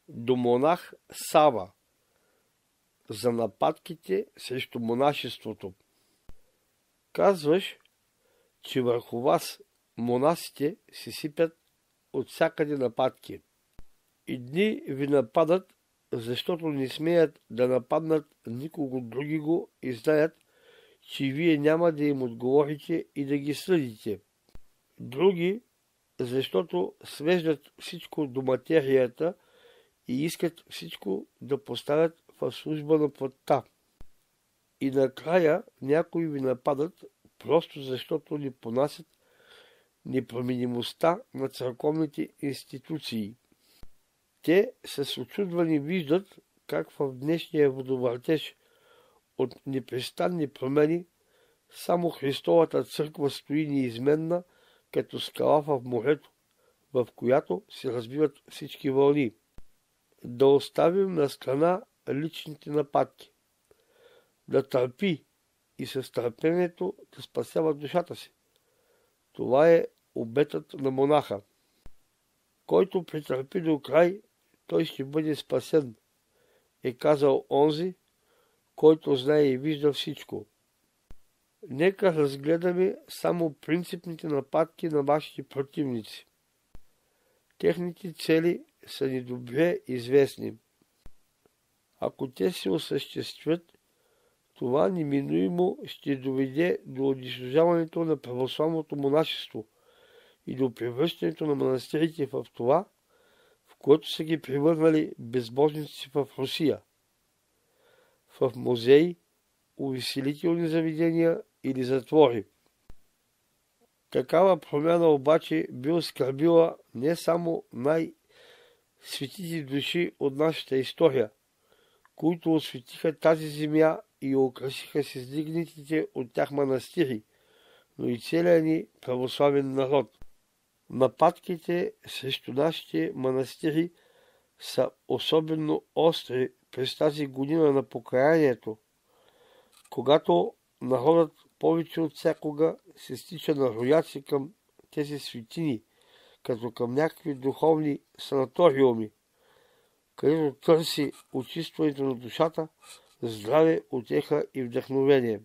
до монах Сава за нападките срещу монашеството. Казваш, че върху вас монасите се сипят от всякъде нападки. Едни ви нападат, защото не смеят да нападнат никого другиго и знаят, че вие няма да им отговорите и да ги съдите. Други, защото свеждат всичко до материята и искат всичко да поставят в служба на плътта. И накрая някои ви нападат, просто защото ни понасят непроменимостта на църковните институции. Те с очудване виждат как в днешния водовъртеж от непрестанни промени само Христовата църква стои неизменна като скала в морето, в която се разбиват всички вълни. Да оставим на страна личните нападки. Да търпи и с търпението да спасява душата си. Това е обетът на монаха. Който претърпи до край, той ще бъде спасен, е казал онзи, който знае и вижда всичко. Нека разгледаме само принципните нападки на вашите противници. Техните цели са ни добре известни. Ако те се осъществят, това неминуемо ще доведе до унищожаването на православното монашество и до превръщането на манастирите в това, в което са ги превърнали безбожници в Русия, в музеи, увеселителни заведения или затвори. Такава промяна обаче би оскърбила не само най-светите души от нашата история, които осветиха тази земя и украсиха с издигнатите от тях манастири, но и целия ни православен народ. Нападките срещу нашите манастири са особено остри през тази година на покаянието, когато народът повече от всякога се стича на рояци към тези светини, като към някакви духовни санаториуми, където търси очистването на душата, здраве, утеха и вдъхновение.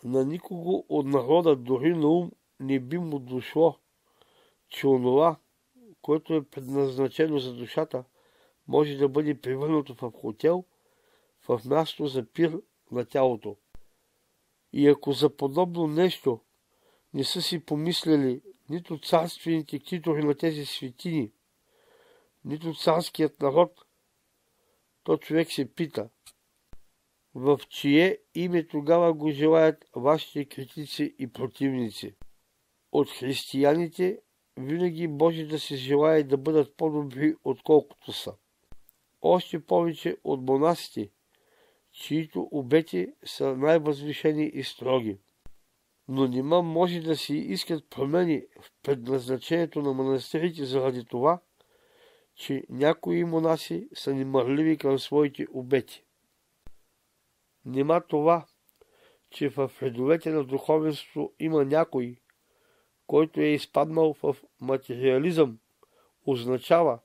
На никого от народа дори на ум не би му дошло, че онова, което е предназначено за душата, може да бъде превърнато в хотел, в място за пир на тялото. И ако за подобно нещо не са си помислили нито царствените ктитори на тези светини, нито царският народ, то човек се пита, в чие име тогава го желаят вашите критици и противници. От християните винаги може да се желае да бъдат по-добри, отколкото са. Още повече от монасите, чието обети са най-възвишени и строги. Но нима може да си искат промени в предназначението на манастирите заради това, че някои монаси са немърливи към своите обети. Нима това, че в редовете на духовенството има някой, който е изпаднал в материализъм, означава,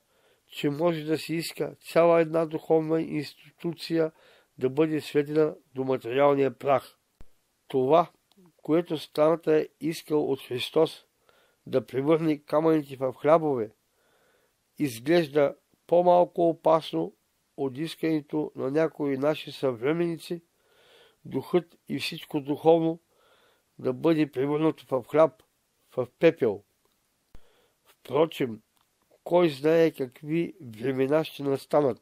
че може да се иска цяла една духовна институция да бъде сведена до материалния прах. Това, което страната е искал от Христос да превърне камъните в хлябове, изглежда по-малко опасно от искането на някои наши съвременници, духът и всичко духовно да бъде превърнато в хляб, в пепел. Впрочем, кой знае какви времена ще настанат.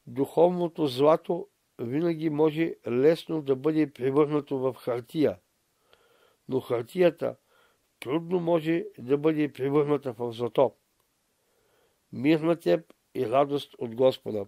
Духовното злато винаги може лесно да бъде превърнато в хартия, но хартията трудно може да бъде превърната в злато. Мир на теб и радост от Господа!